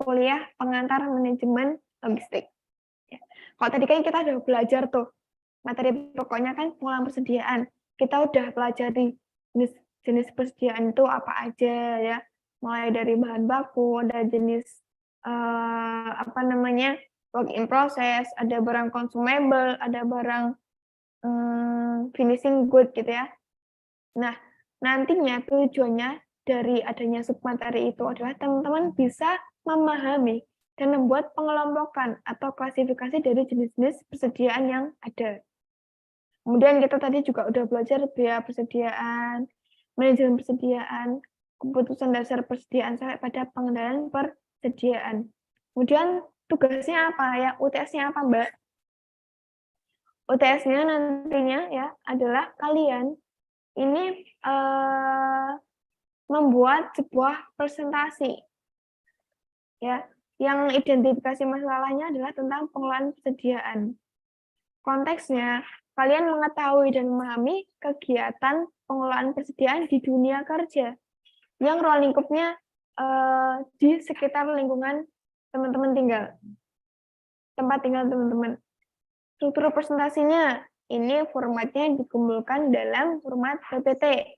kuliah pengantar manajemen logistik. Ya. Kalau tadi kan kita udah belajar tuh, materi pokoknya kan pengolahan persediaan. Kita udah pelajari jenis persediaan itu apa aja ya, mulai dari bahan baku, ada jenis work in process, ada barang consumable, ada barang finishing good gitu ya. Nah, nantinya tujuannya dari adanya submateri itu adalah teman-teman bisa memahami dan membuat pengelompokan atau klasifikasi dari jenis-jenis persediaan yang ada. Kemudian kita tadi juga udah belajar biaya persediaan, manajemen persediaan, keputusan dasar persediaan sampai pada pengendalian persediaan. Kemudian tugasnya apa ya? UTS-nya apa, Mbak? UTS-nya nantinya ya adalah kalian ini membuat sebuah presentasi ya, yang identifikasi masalahnya adalah tentang pengelolaan persediaan. Konteksnya, kalian mengetahui dan memahami kegiatan pengelolaan persediaan di dunia kerja yang ruang lingkupnya di sekitar lingkungan teman-teman tinggal, tempat tinggal teman-teman. Struktur presentasinya ini formatnya dikumpulkan dalam format PPT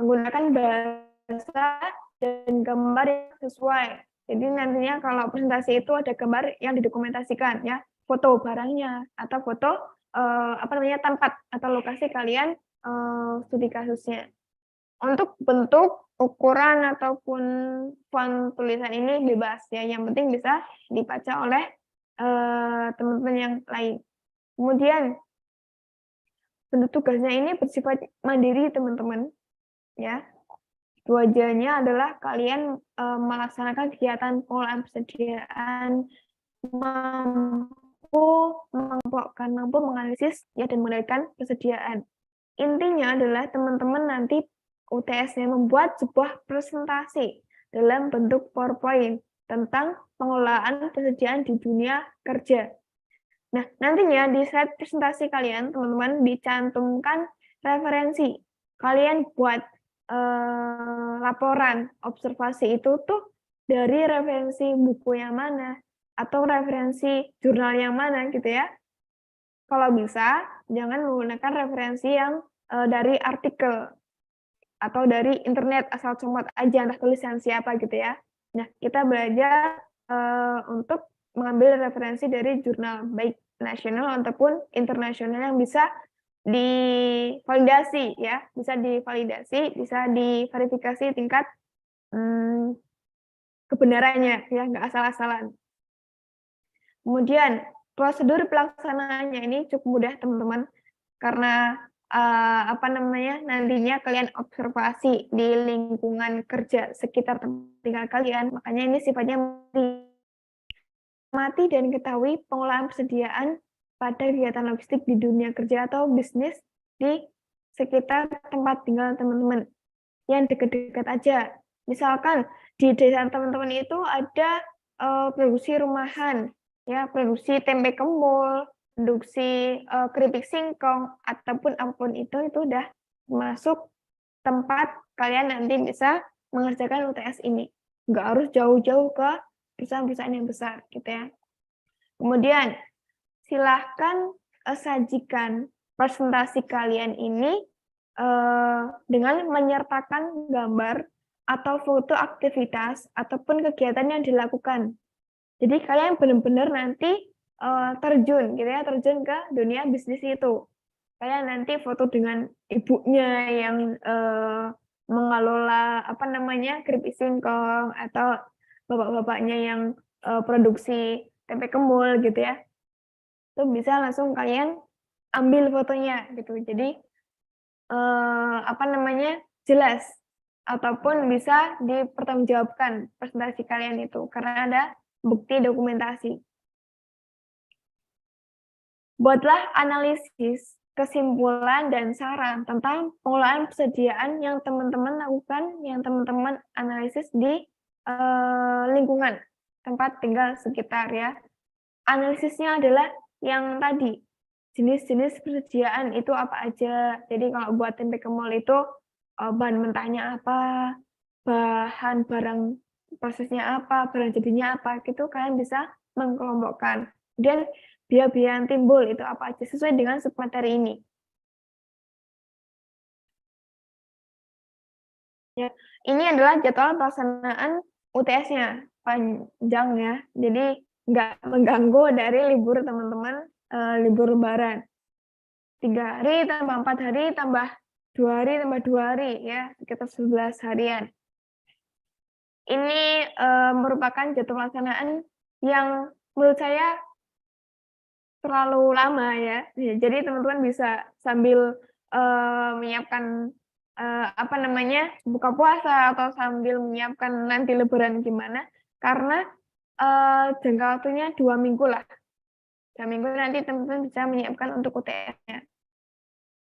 menggunakan bahasa dan gambar yang sesuai. Jadi nantinya kalau presentasi itu ada gambar yang didokumentasikan ya, foto barangnya atau foto tempat atau lokasi kalian studi kasusnya. Untuk bentuk, ukuran ataupun font tulisan ini bebas ya, yang penting bisa dibaca oleh teman-teman yang lain. Kemudian bentuk tugasnya ini bersifat mandiri teman-teman ya. Tujuannya adalah kalian melaksanakan kegiatan pengelolaan persediaan, mampu menganalisis ya dan mengendalikan persediaan. Intinya adalah teman-teman nanti UTS-nya membuat sebuah presentasi dalam bentuk PowerPoint tentang pengelolaan persediaan di dunia kerja. Nah, nantinya di slide presentasi kalian, teman-teman, dicantumkan referensi. Kalian buat laporan observasi itu tuh dari referensi buku yang mana, atau referensi jurnal yang mana gitu ya. Kalau bisa, jangan menggunakan referensi yang dari artikel, atau dari internet asal comot aja, entah tulisan siapa gitu ya. Nah, kita belajar untuk mengambil referensi dari jurnal, baik nasional ataupun internasional yang bisa divalidasi ya, bisa diverifikasi tingkat kebenarannya ya, nggak asal-asalan. Kemudian prosedur pelaksanaannya ini cukup mudah teman-teman, karena nantinya kalian observasi di lingkungan kerja sekitar tempat tinggal kalian, makanya ini sifatnya mati dan ketahui pengolahan persediaan pada kegiatan logistik di dunia kerja atau bisnis di sekitar tempat tinggal teman-teman yang dekat-dekat aja. Misalkan di desa teman-teman itu ada produksi rumahan, ya, produksi tempe kemul, produksi keripik singkong, ataupun apapun itu udah masuk tempat kalian nanti bisa mengerjakan UTS ini. Nggak harus jauh-jauh ke perusahaan-perusahaan yang besar, gitu ya. Kemudian, silahkan sajikan presentasi kalian ini dengan menyertakan gambar atau foto aktivitas ataupun kegiatan yang dilakukan. Jadi kalian benar-benar nanti terjun ke dunia bisnis itu. Kalian nanti foto dengan ibunya yang mengelola keripik singkong, atau bapak-bapaknya yang produksi tempe kemul gitu ya. Itu bisa langsung kalian ambil fotonya gitu. Jadi jelas, ataupun bisa dipertanggungjawabkan presentasi kalian itu karena ada bukti dokumentasi. Buatlah analisis, kesimpulan, dan saran tentang pengelolaan persediaan yang teman-teman lakukan, yang teman-teman analisis di lingkungan tempat tinggal sekitar ya. Analisisnya adalah yang tadi, jenis-jenis persediaan itu apa aja. Jadi kalau buat tempe kemul itu bahan mentahnya apa, bahan barang prosesnya apa, barang jadinya apa, gitu kalian bisa mengkelompokkan. Dan biaya-biaya yang timbul itu apa aja sesuai dengan submateri ini. Ya, ini adalah jadwal pelaksanaan UTS-nya, panjang ya, jadi nggak mengganggu dari libur teman-teman, libur lebaran. 3 hari tambah 4 hari tambah 2 hari tambah 2 hari ya, sekitar 11 harian. Ini merupakan jadwal pelaksanaan yang menurut saya terlalu lama ya. Jadi teman-teman bisa sambil menyiapkan apa namanya, buka puasa atau sambil menyiapkan nanti lebaran gimana, karena jangka waktunya 2 minggu lah. 2 minggu nanti teman-teman bisa menyiapkan untuk UTS-nya.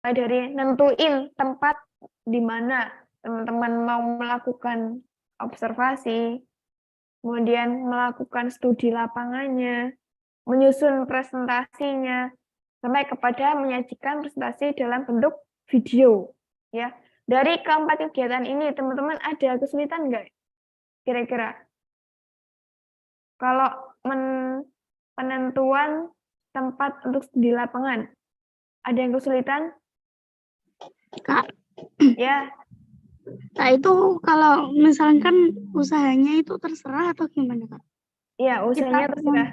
Mulai dari nentuin tempat di mana teman-teman mau melakukan observasi, kemudian melakukan studi lapangannya, menyusun presentasinya, sampai kepada menyajikan presentasi dalam bentuk video. Ya, dari keempat kegiatan ini, teman-teman ada kesulitan nggak? Kira-kira, kalau penentuan tempat untuk studi lapangan, ada yang kesulitan? Kak, Ya, Kak itu kalau misalkan usahanya itu terserah atau gimana, Kak? iya, usahanya terserah.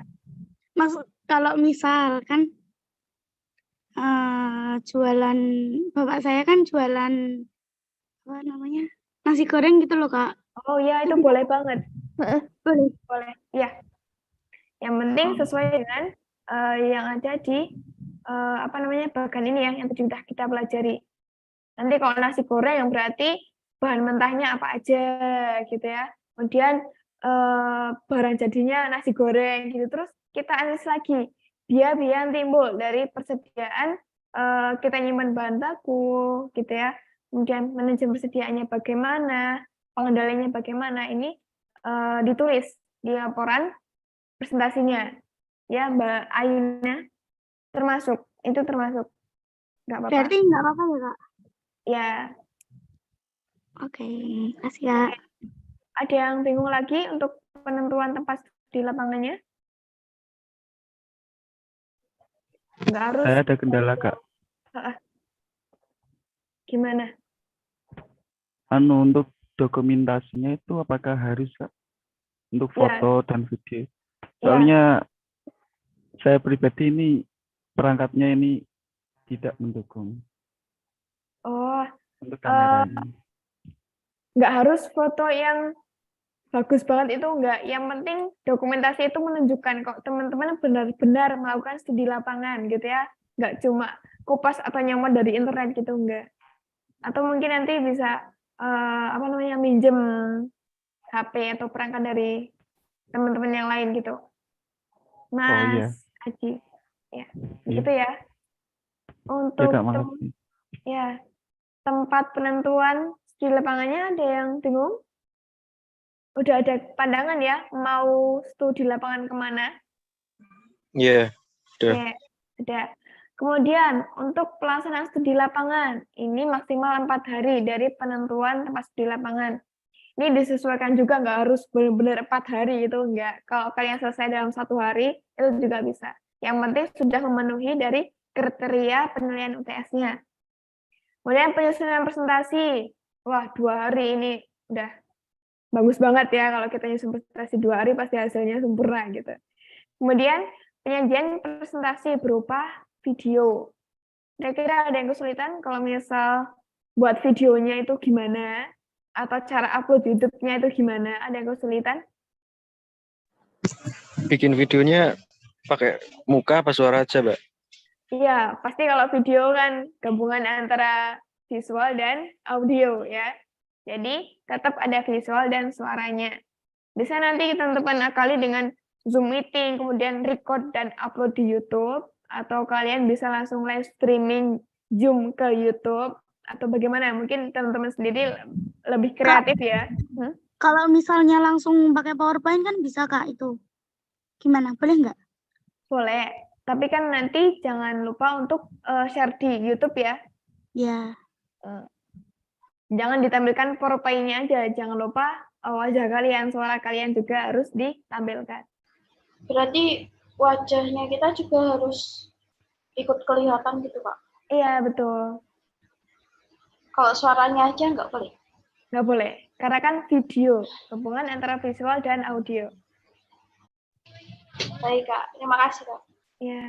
Kalau misalkan jualan, bapak saya kan jualan apa namanya, nasi goreng gitu loh, Kak. Oh ya, itu boleh banget. Boleh, ya. Yang penting sesuai dengan yang ada di apa namanya, bagan ini ya, yang sudah kita pelajari. Nanti kalau nasi goreng yang berarti bahan mentahnya apa aja gitu ya. Kemudian barang jadinya nasi goreng gitu. Terus kita analisis lagi biaya-biaya yang timbul dari persediaan kita nyimpan bahan baku gitu ya. Kemudian manajemen persediaannya bagaimana, pengendaliannya bagaimana, ini ditulis di laporan presentasinya. Ya, Mbak Ayuna termasuk, itu termasuk. Nggak apa-apa. Berarti nggak apa-apa ya, Kak? Ya. Oke, kasih, Kak. Ada yang bingung lagi untuk penentuan tempat di lapangannya? Nggak harus. Saya ada kendala, Kak. Gimana? Untuk dokumentasinya itu apakah harus, Kak? Untuk foto dan video? Soalnya saya pribadi ini perangkatnya ini tidak mendukung. Oh, untuk kameranya. nggak harus foto yang bagus banget, itu enggak. Yang penting dokumentasi itu menunjukkan kok teman-teman benar-benar melakukan studi lapangan gitu ya. Nggak cuma kupas atau nyamar dari internet gitu, enggak. Atau mungkin nanti bisa apa namanya, minjem HP atau perangkat dari teman-teman yang lain gitu. Mas Aji. Ya, begitu ya. Untuk ya, tempat penentuan studi lapangannya ada yang bingung? Udah ada pandangan ya, mau studi lapangan kemana? Iya, udah. Oke, ada. Kemudian untuk pelaksanaan studi lapangan, ini maksimal 4 hari dari penentuan tempat studi lapangan. Ini disesuaikan juga, nggak harus benar-benar 4 hari itu, enggak. Kalau kalian selesai dalam 1 hari, itu juga bisa. Yang penting sudah memenuhi dari kriteria penilaian UTS-nya. Kemudian penyusunan presentasi. Wah, 2 hari ini udah bagus banget ya, kalau kita nyusun presentasi 2 hari pasti hasilnya sempurna gitu. Kemudian penyajian presentasi berupa video. Kira-kira ada yang kesulitan kalau misal buat videonya itu gimana? Atau cara upload YouTube-nya itu gimana? Ada yang kesulitan? Bikin videonya pakai muka apa suara aja, Mbak? Iya, pasti kalau video kan gabungan antara visual dan audio ya. Jadi tetap ada visual dan suaranya. Bisa nanti teman-teman akali dengan Zoom meeting, kemudian record dan upload di YouTube, atau kalian bisa langsung live streaming Zoom ke YouTube, atau bagaimana? Mungkin teman-teman sendiri lebih kreatif ya. Kalau misalnya langsung pakai PowerPoint kan bisa, Kak, itu. Gimana? Boleh nggak? Boleh. Tapi kan nanti jangan lupa untuk share di YouTube ya. Ya. Jangan ditampilkan PowerPoint-nya aja. Jangan lupa wajah kalian, suara kalian juga harus ditampilkan. Berarti wajahnya kita juga harus ikut kelihatan gitu, Kak. Iya, betul. Kalau suaranya aja nggak boleh. Nggak boleh, karena kan video, hubungan antara visual dan audio. Baik, Kak. Terima kasih, Kak. Ya.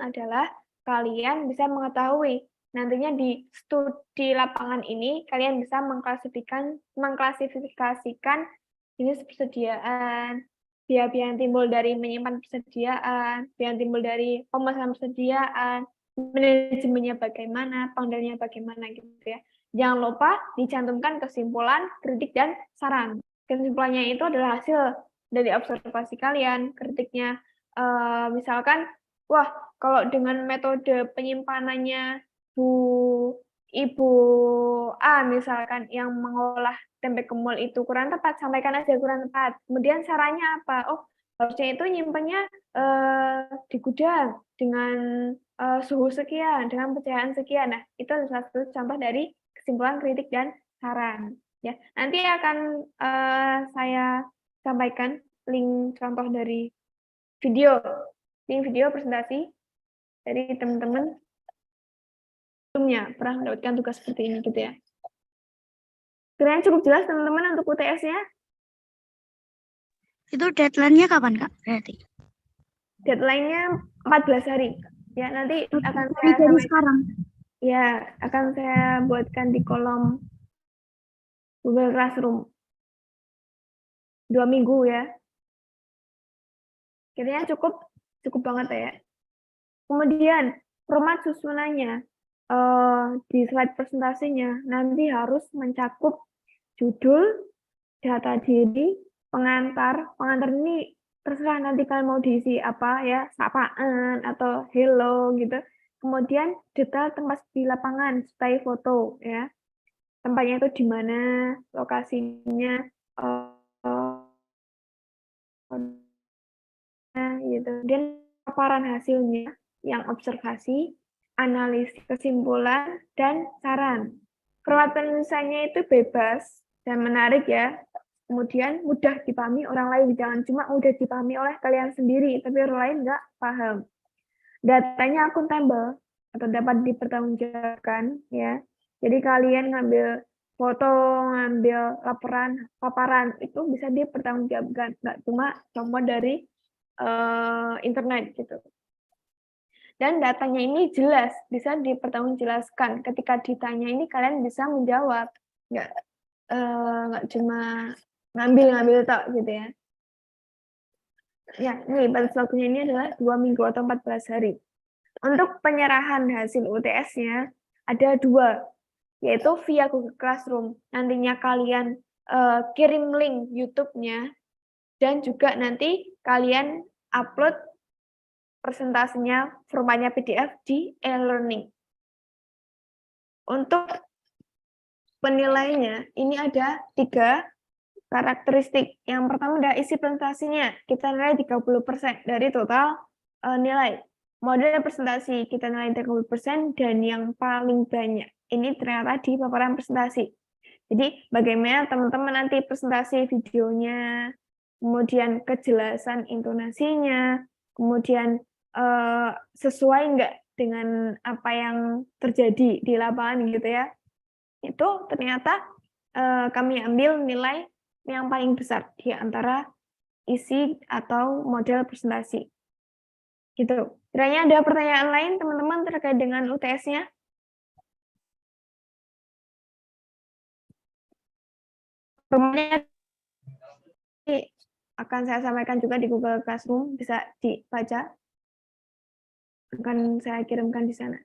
Adalah kalian bisa mengetahui nantinya di studi lapangan ini kalian bisa mengklasifikasikan jenis persediaan, biaya-biaya yang timbul dari menyimpan persediaan, biaya yang timbul dari pemesanan persediaan, manajemennya bagaimana, pengendaliannya bagaimana gitu ya. Jangan lupa dicantumkan kesimpulan, kritik, dan saran. Kesimpulannya itu adalah hasil dari observasi kalian, kritiknya misalkan, wah, kalau dengan metode penyimpanannya Ibu A misalkan yang mengolah tempe kemul itu kurang tepat, sampaikan aja kurang tepat. Kemudian sarannya apa? Oh, harusnya itu nyimpannya di gudang dengan suhu sekian, dengan pecahan sekian. Nah, itu adalah satu contoh dari kesimpulan, kritik, dan saran. Ya, nanti akan saya sampaikan link contoh dari video presentasi dari teman-teman sebelumnya pernah mendapatkan tugas seperti ini gitu ya. Kiranya cukup jelas teman-teman untuk UTS-nya? Itu deadline-nya kapan, Kak? Berarti. Deadline-nya 14 hari. Ya, nanti akan saya Dari sampaikan. sekarang. Ya, akan saya buatkan di kolom Google Classroom. 2 minggu ya. Kiranya cukup banget ya. Kemudian format susunannya di slide presentasinya nanti harus mencakup judul, data diri, pengantar ini terserah nanti kalian mau diisi apa ya, sapaan atau hello gitu. Kemudian detail tempat di lapangan, stay foto ya. Tempatnya itu di mana, lokasinya gitu. Dan paparan hasilnya yang observasi, analisis, kesimpulan, dan saran. Format penulisannya itu bebas dan menarik ya. Kemudian mudah dipahami orang lain, jangan cuma mudah dipahami oleh kalian sendiri, tapi orang lain nggak paham. Datanya akuntabel atau dapat dipertanggungjawabkan ya. Jadi kalian ngambil foto, ngambil laporan, paparan itu bisa dipertanggungjawabkan, nggak cuma comot dari internet gitu. Dan datanya ini jelas, bisa dipertanggungjawabkan. Ketika ditanya ini kalian bisa menjawab, nggak cuma ngambil tok gitu ya. Ya, ini batas waktunya ini adalah 2 minggu atau 14 hari. Untuk penyerahan hasil UTS-nya ada 2, yaitu via Google Classroom. Nantinya kalian kirim link YouTube-nya dan juga nanti kalian upload presentasinya formatnya PDF di e-learning. Untuk penilaiannya, ini ada 3 karakteristik. Yang pertama adalah isi presentasinya. Kita nilai 30% dari total nilai. Model presentasi kita nilai 30% dan yang paling banyak ini ternyata di paparan presentasi. Jadi bagaimana teman-teman nanti presentasi videonya, kemudian kejelasan intonasinya, kemudian sesuai nggak dengan apa yang terjadi di lapangan gitu ya. Itu ternyata kami ambil nilai yang paling besar di antara isi atau model presentasi. Gitu. Kiranya ada pertanyaan lain teman-teman terkait dengan UTS-nya? Rumahnya akan saya sampaikan juga di Google Classroom, bisa dibaca. Akan saya kirimkan di sana.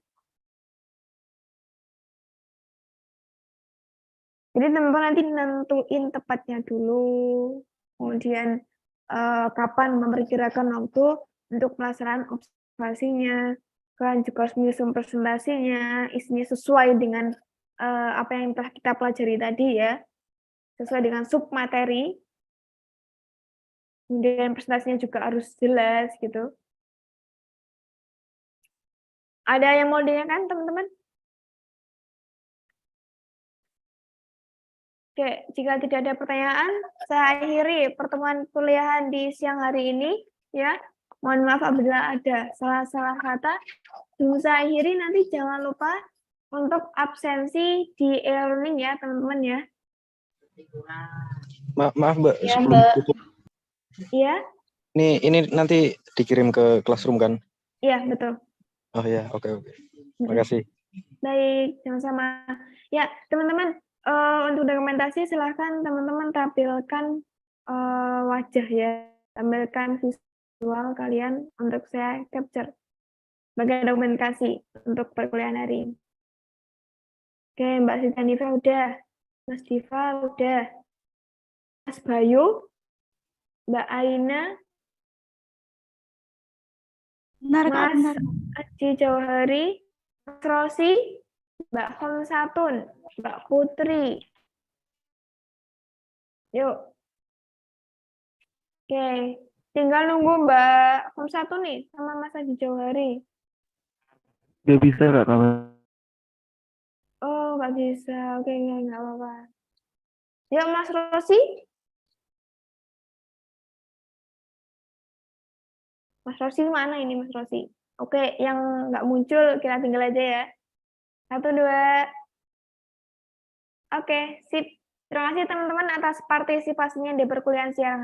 Jadi teman-teman nanti nentuin tepatnya dulu, kemudian kapan memperkirakan waktu untuk pelaksanaan observasinya, kalian juga harus menyusun presentasinya, isinya sesuai dengan apa yang telah kita pelajari tadi ya, sesuai dengan sub materi. Kemudian presentasinya juga harus jelas gitu. Ada yang mau ditanyakan teman-teman? Oke, jika tidak ada pertanyaan, saya akhiri pertemuan kuliahan di siang hari ini. Ya, mohon maaf apabila ada salah-salah kata. Sebelum saya akhiri, nanti jangan lupa untuk absensi di e-learning ya, teman-teman ya. Maaf Mbak, Ya, sebelum Mbak. tutup. Iya, Ini nanti dikirim ke Classroom kan? iya betul. Oh ya, oke. Makasih. Baik, sama-sama. Ya, teman-teman, untuk dokumentasi silahkan teman-teman tampilkan wajah ya, tampilkan visual kalian untuk saya capture sebagai dokumentasi untuk perkuliahan hari ini. Oke, Mbak Sita Nifa udah, Mas Diva udah, Mas Bayu, Mbak Aina, Bentar, Kak, Mas bentar. Aji Jauhari, Mas Rosi, Mbak Homsatun, Mbak Putri. Yuk. Oke, tinggal nunggu Mbak Homsatun nih sama Mas Aji Jauhari. Nggak bisa Kak kalau Oh, nggak bisa. Oke, nggak apa-apa. Yuk, Mas Rosi. Mas Rosi mana ini, Mas Rosi? Oke, yang nggak muncul kita tinggal aja ya. 1, 2. Oke, sip. Terima kasih teman-teman atas partisipasinya di perkuliahan siang